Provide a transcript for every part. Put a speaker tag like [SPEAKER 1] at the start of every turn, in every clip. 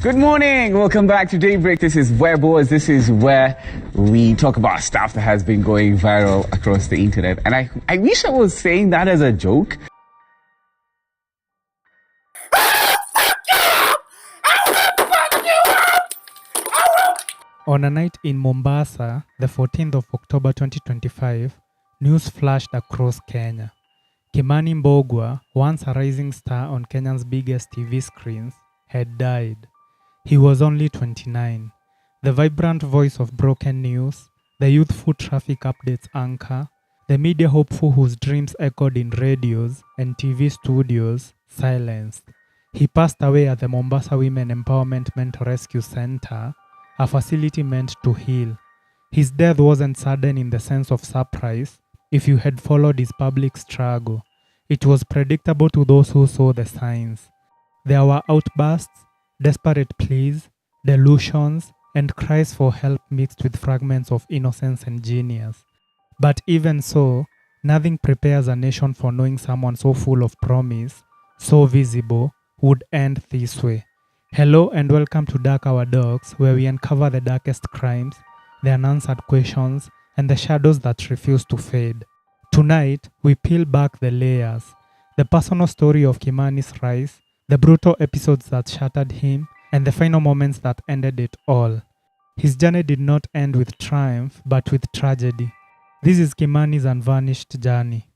[SPEAKER 1] Good morning. Welcome back to Daybreak. This is Where Boys. This is where we talk about stuff that has been going viral across the internet. And I wish I was saying that as a joke.
[SPEAKER 2] On a night in Mombasa, the 14th of October 2025, news flashed across Kenya. Kimani Mbugua, once a rising star on Kenya's biggest TV screens, had died. He was only 29. The vibrant voice of broken news, the youthful traffic updates anchor, the media hopeful whose dreams echoed in radios and TV studios, silenced. He passed away at the Mombasa Women Empowerment Mental Rescue Center, a facility meant to heal. His death wasn't sudden in the sense of surprise if you had followed his public struggle. It was predictable to those who saw the signs. There were outbursts, desperate pleas, delusions, and cries for help mixed with fragments of innocence and genius. But even so, nothing prepares a nation for knowing someone so full of promise, so visible, would end this way. Hello and welcome to Dark Our Dogs, where we uncover the darkest crimes, the unanswered questions, and the shadows that refuse to fade. Tonight, we peel back the layers, the personal story of Kimani's rise, the brutal episodes that shattered him, and the final moments that ended it all. His journey did not end with triumph, but with tragedy. This is Kimani's unvarnished journey.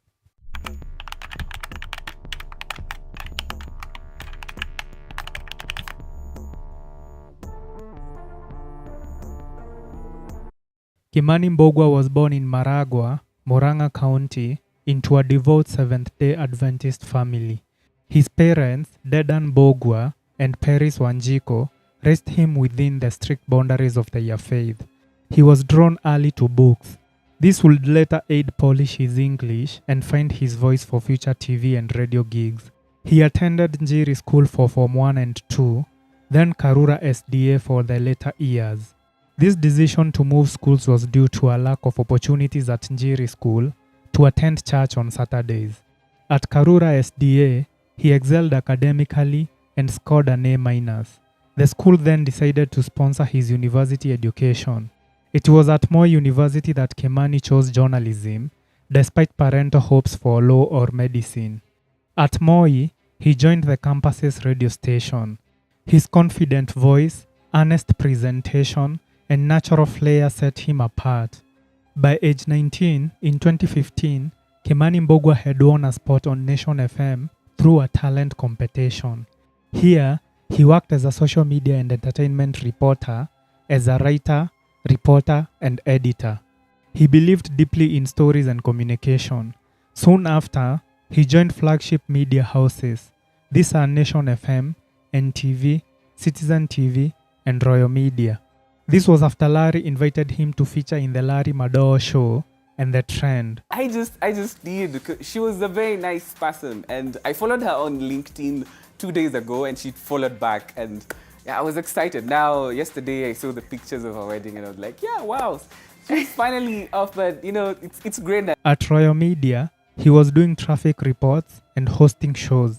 [SPEAKER 2] Kimani Mbugua was born in Maragua, Murang'a County, into a devout Seventh-day Adventist family. His parents, Dedan Mbugua and Peris Wanjiko, raised him within the strict boundaries of their faith. He was drawn early to books. This would later aid polish his English and find his voice for future TV and radio gigs. He attended Njiri School for Form 1 and 2, then Karura SDA for the later years. This decision to move schools was due to a lack of opportunities at Njiri School to attend church on Saturdays. At Karura SDA, he excelled academically and scored an A-. The school then decided to sponsor his university education. It was at Moi University that Kimani chose journalism, despite parental hopes for law or medicine. At Moi, he joined the campus's radio station. His confident voice, earnest presentation, and natural flair set him apart. By age 19, in 2015, Kimani Mbugua had won a spot on Nation FM through a talent competition. Here, he worked as a social media and entertainment reporter, as a writer, reporter, and editor. He believed deeply in stories and communication. Soon after, he joined flagship media houses. These are Nation FM, NTV, Citizen TV, and Royal Media. This was after Larry invited him to feature in the Larry Madowo show and The Trend.
[SPEAKER 1] I just did because she was a very nice person, and I followed her on LinkedIn 2 days ago, and she followed back, and yeah, I was excited. Now, yesterday I saw the pictures of her wedding, and I was like, yeah, wow, she's finally off. But you know, it's great that
[SPEAKER 2] At Royal Media, he was doing traffic reports and hosting shows.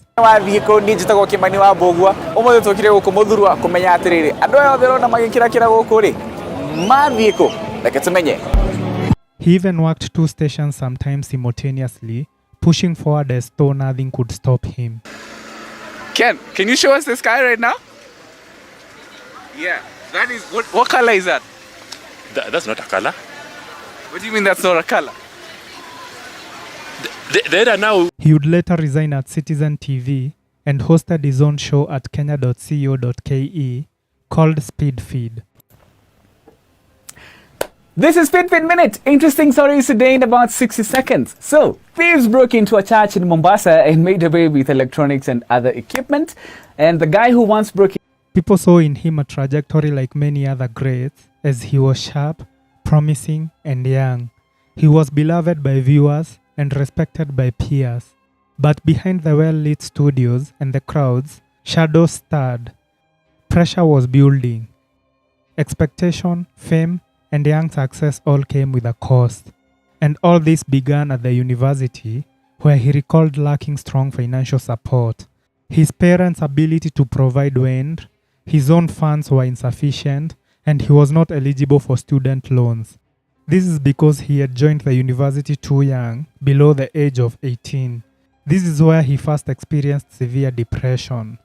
[SPEAKER 2] He even worked two stations sometimes simultaneously, pushing forward as though nothing could stop him.
[SPEAKER 1] Ken, can you show us the sky right now? Yeah, that is what color is that?
[SPEAKER 3] That's not a color.
[SPEAKER 1] What do you mean that's not a color?
[SPEAKER 3] There are now.
[SPEAKER 2] He would later resign at Citizen TV and hosted his own show at kenya.co.ke called Speed Feed.
[SPEAKER 1] This is Fit Minute. Interesting stories today in about 60 seconds. So, thieves broke into a church in Mombasa and made away with electronics and other equipment. And the guy who once broke in...
[SPEAKER 2] People saw in him a trajectory like many other greats, as he was sharp, promising, and young. He was beloved by viewers and respected by peers. But behind the well-lit studios and the crowds, shadows stirred. Pressure was building. Expectation, fame, and young success all came with a cost. And all this began at the university, where he recalled lacking strong financial support. His parents' ability to provide waned, His own funds were insufficient and he was not eligible for student loans. This is because he had joined the university too young, below the age of 18. This is where he first experienced severe depression.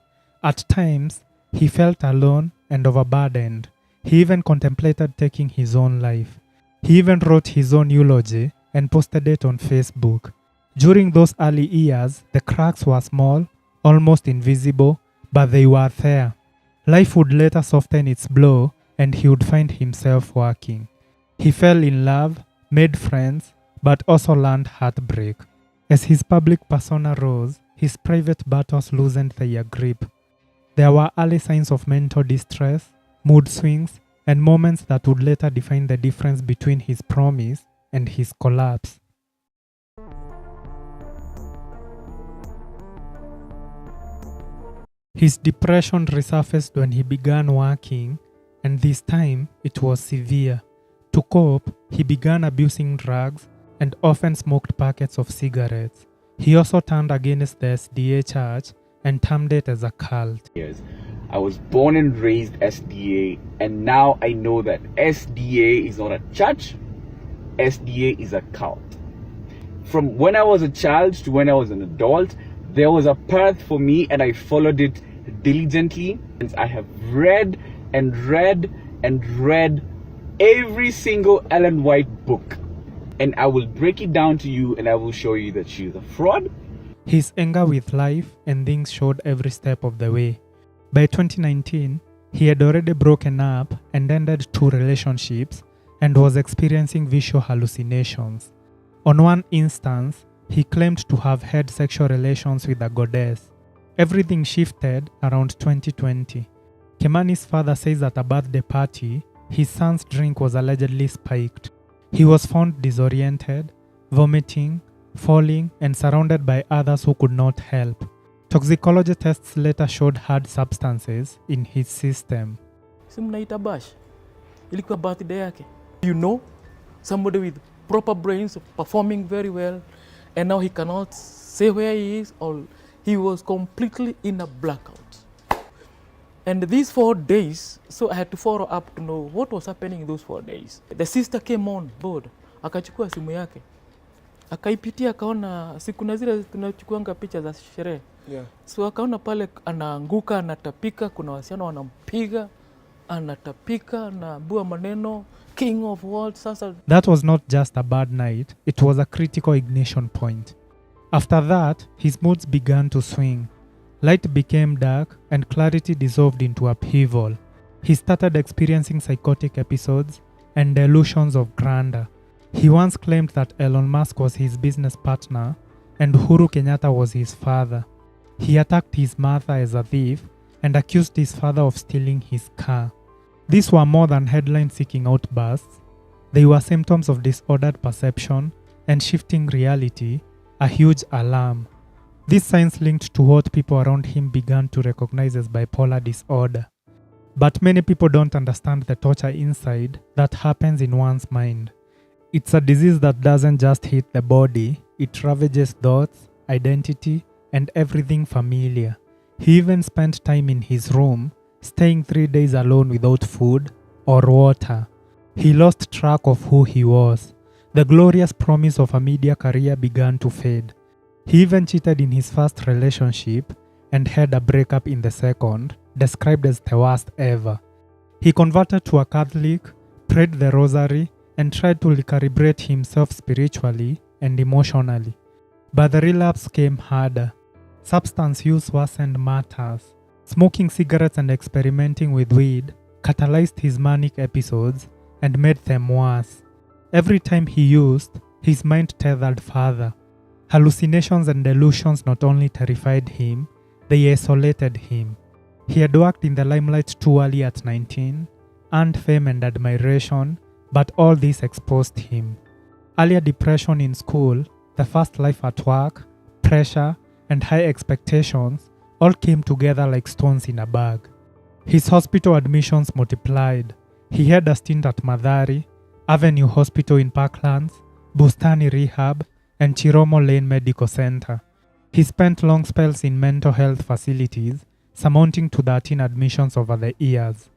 [SPEAKER 2] At times, he felt alone and overburdened. He even contemplated taking his own life. He even wrote his own eulogy and posted it on Facebook. During those early years, the cracks were small, almost invisible, but they were there. Life would later soften its blow and he would find himself working. He fell in love, made friends, but also learned heartbreak. As his public persona rose, his private battles loosened their grip. There were early signs of mental distress, mood swings, and moments that would later define the difference between his promise and his collapse. His depression resurfaced when he began working, and this time it was severe. To cope, he began abusing drugs and often smoked packets of cigarettes. He also turned against the SDA church and termed it as a cult.
[SPEAKER 1] I was born and raised SDA, and now I know that SDA is not a church, SDA is a cult. From when I was a child to when I was an adult, there was a path for me and I followed it diligently. And I have read and read and read every single Ellen White book. And I will break it down to you and I will show you that she is a fraud.
[SPEAKER 2] His anger with life and things showed every step of the way. By 2019, he had already broken up and ended 2 relationships and was experiencing visual hallucinations. On one instance, he claimed to have had sexual relations with a goddess. Everything shifted around 2020. Kimani's father says at a birthday party, his son's drink was allegedly spiked. He was found disoriented, vomiting, falling, and surrounded by others who could not help. Toxicology tests later showed hard substances in his system.
[SPEAKER 4] Simnaita bash. Ilikuwa birthday yake. You know, somebody with proper brains performing very well, and now he cannot say where he is, or he was completely in a blackout. And these 4 days, so I had to follow up to know what was happening in those 4 days. The sister came on board, akachukua simu yake, akaipitia, akaona siku na zile tunachukuanga picha za sherehe. Yeah. So akaona pale anaanguka, anatapika, kuna wasichana wanampiga, anatapika, anaambia maneno king of world. Sasa
[SPEAKER 2] that was not just a bad night, it was a critical ignition point. After that, his moods began to swing. Light became dark and clarity dissolved into upheaval. He started experiencing psychotic episodes and delusions of grandeur. He once claimed that Elon Musk was his business partner and Uhuru Kenyatta was his father. He attacked his mother as a thief and accused his father of stealing his car. These were more than headline-seeking outbursts. They were symptoms of disordered perception and shifting reality, a huge alarm. These signs linked to what people around him began to recognize as bipolar disorder. But many people don't understand the torture inside that happens in one's mind. It's a disease that doesn't just hit the body, it ravages thoughts, identity, and everything familiar. He even spent time in his room, staying 3 days alone without food or water. He lost track of who he was. The glorious promise of a media career began to fade. He even cheated in his first relationship and had a breakup in the second, described as the worst ever. He converted to a Catholic, prayed the rosary, and tried to recalibrate himself spiritually and emotionally. But the relapse came harder. Substance use worsened matters. Smoking cigarettes and experimenting with weed catalyzed his manic episodes and made them worse. Every time he used, his mind tethered further. Hallucinations and delusions not only terrified him, they isolated him. He had worked in the limelight too early at 19, earned fame and admiration, but all this exposed him. Earlier depression in school, the first life at work, pressure, and high expectations all came together like stones in a bag. His hospital admissions multiplied. He had a stint at Madhari, Avenue Hospital in Parklands, Bustani Rehab, and Chiromo Lane Medical Center. He spent long spells in mental health facilities surmounting to 13 admissions over the years.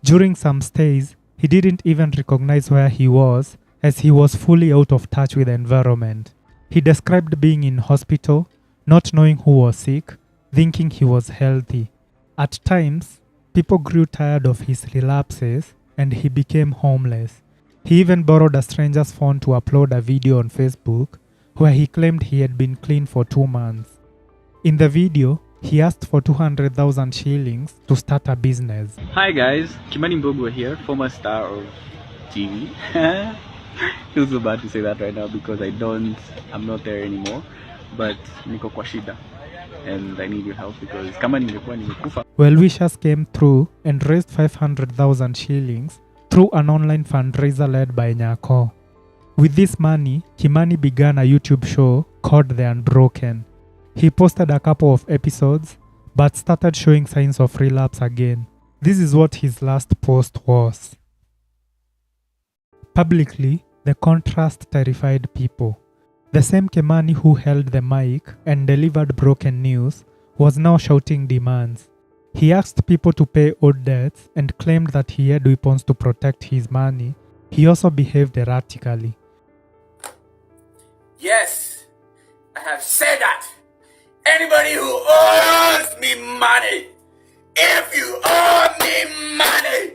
[SPEAKER 2] During some stays, he didn't even recognize where he was, as he was fully out of touch with the environment. He described being in hospital, not knowing who was sick, thinking he was healthy. At times, people grew tired of his relapses and he became homeless. He even borrowed a stranger's phone to upload a video on Facebook where he claimed he had been clean for 2 months. In the video, he asked for 200,000 shillings to start a business.
[SPEAKER 5] Hi guys, Kimani Mbugua here, former star of TV. Feels so bad to say that right now because I'm not there anymore. But niko kwa shida and I need your help because kama ningekuwa nimekufa.
[SPEAKER 2] Well-wishers came through and raised 500,000 shillings through an online fundraiser led by Nyako. With this money, Kimani began a YouTube show called The Unbroken. He posted a couple of episodes, but started showing signs of relapse again. This is what his last post was. Publicly, the contrast terrified people. The same Kimani who held the mic and delivered broken news was now shouting demands. He asked people to pay old debts and claimed that he had weapons to protect his money. He also behaved erratically.
[SPEAKER 6] Yes, I have said that. Anybody who owes me money, if you owe me money,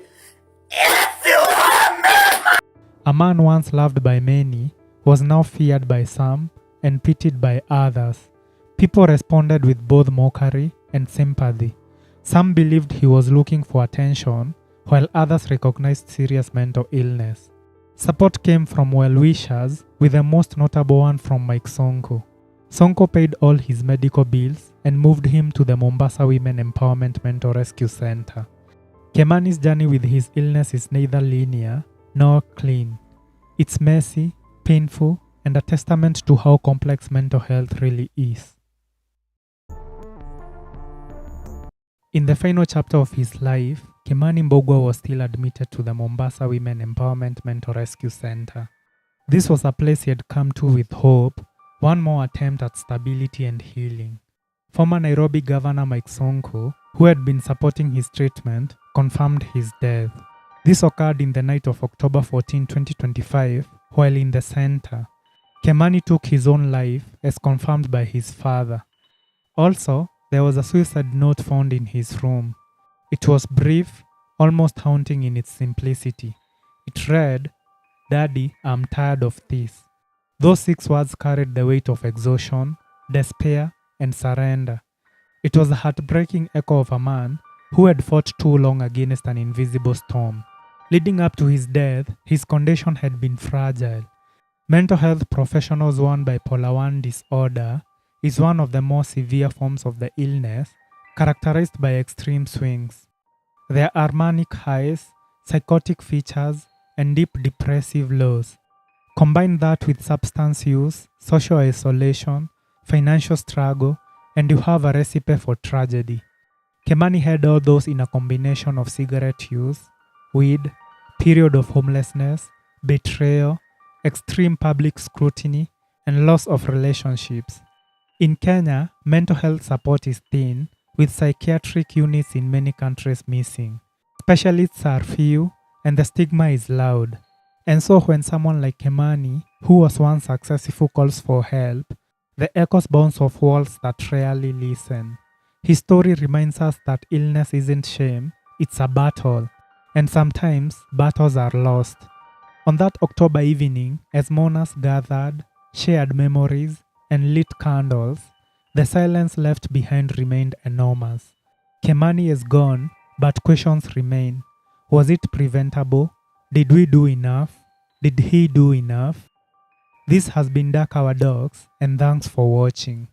[SPEAKER 6] if you owe me money.
[SPEAKER 2] A man once loved by many was now feared by some and pitied by others. People responded with both mockery and sympathy. Some believed he was looking for attention, while others recognized serious mental illness. Support came from well-wishers, with the most notable one from Mike Sonko. Sonko paid all his medical bills and moved him to the Mombasa Women Empowerment Mental Rescue Center. Kimani's journey with his illness is neither linear nor clean. It's messy, painful, and a testament to how complex mental health really is. In the final chapter of his life, Kimani Mbugua was still admitted to the Mombasa Women Empowerment Mental Rescue Center. This was a place he had come to with hope, one more attempt at stability and healing. Former Nairobi Governor Mike Sonko, who had been supporting his treatment, confirmed his death. This occurred in the night of October 14, 2025, while in the center. Kimani took his own life, as confirmed by his father. Also, there was a suicide note found in his room. It was brief, almost haunting in its simplicity. It read, "Daddy, I'm tired of this." Those 6 words carried the weight of exhaustion, despair, and surrender. It was a heartbreaking echo of a man who had fought too long against an invisible storm. Leading up to his death, his condition had been fragile. Mental health professionals warn bipolar 1 disorder is one of the more severe forms of the illness, characterized by extreme swings. There are manic highs, psychotic features, and deep depressive lows. Combine that with substance use, social isolation, financial struggle, and you have a recipe for tragedy. Kimani had all those in a combination of cigarette use, weed, period of homelessness, betrayal, extreme public scrutiny, and loss of relationships. In Kenya, mental health support is thin, with psychiatric units in many countries missing. Specialists are few, and the stigma is loud. And so when someone like Kimani, who was once successful, calls for help, the echoes bounce off walls that rarely listen. His story reminds us that illness isn't shame, it's a battle. And sometimes, battles are lost. On that October evening, as mourners gathered, shared memories, and lit candles, the silence left behind remained enormous. Kimani is gone, but questions remain. Was it preventable? Did we do enough? Did he do enough? This has been Dark Our Dogs, and thanks for watching.